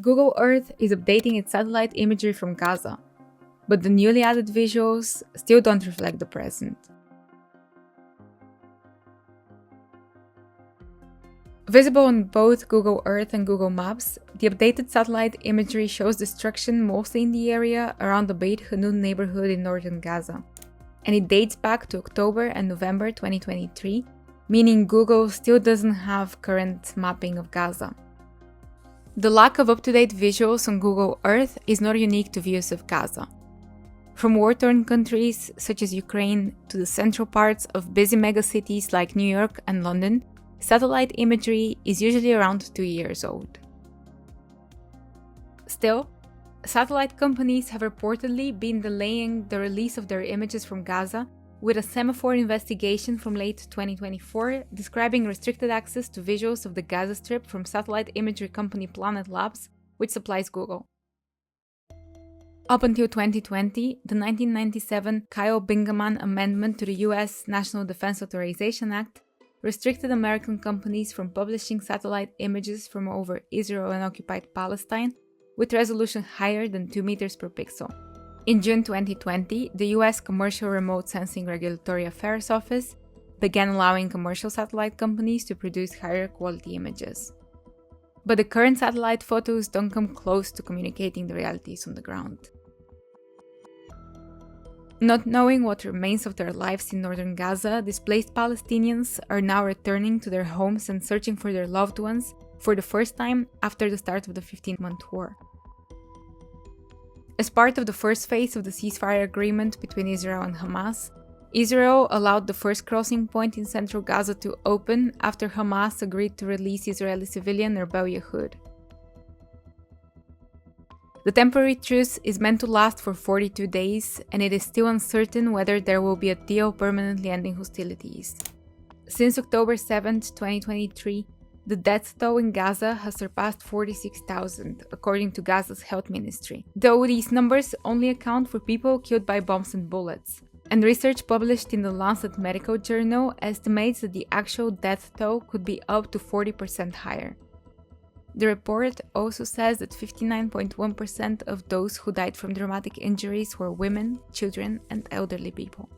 Google Earth is updating its satellite imagery from Gaza, but the newly added visuals still don't reflect the present. Visible on both Google Earth and Google Maps, the updated satellite imagery shows destruction mostly in the area around the Beit Hanoun neighborhood in northern Gaza, and it dates back to October and November 2023, meaning Google still doesn't have current mapping of Gaza. The lack of up-to-date visuals on Google Earth is not unique to views of Gaza. From war-torn countries such as Ukraine to the central parts of busy megacities like New York and London, satellite imagery is usually around 2 years old. Still, satellite companies have reportedly been delaying the release of their images from Gaza, with a Semafor investigation from late 2024 describing restricted access to visuals of the Gaza Strip from satellite imagery company Planet Labs, which supplies Google. Up until 2020, the 1997 Kyle-Bingaman Amendment to the US National Defense Authorization Act restricted American companies from publishing satellite images from over Israel and occupied Palestine with resolution higher than 2 meters per pixel. In June 2020, the US Commercial Remote Sensing Regulatory Affairs Office began allowing commercial satellite companies to produce higher quality images. But the current satellite photos don't come close to communicating the realities on the ground. Not knowing what remains of their lives in northern Gaza, displaced Palestinians are now returning to their homes and searching for their loved ones for the first time after the start of the 15-month war. As part of the first phase of the ceasefire agreement between Israel and Hamas, Israel allowed the first crossing point in central Gaza to open after Hamas agreed to release Israeli civilian Rebel Yehud. The temporary truce is meant to last for 42 days, and it is still uncertain whether there will be a deal permanently ending hostilities. Since October 7, 2023, the death toll in Gaza has surpassed 46,000, according to Gaza's health ministry, though these numbers only account for people killed by bombs and bullets. And research published in the Lancet Medical Journal estimates that the actual death toll could be up to 40% higher. The report also says that 59.1% of those who died from traumatic injuries were women, children, and elderly people.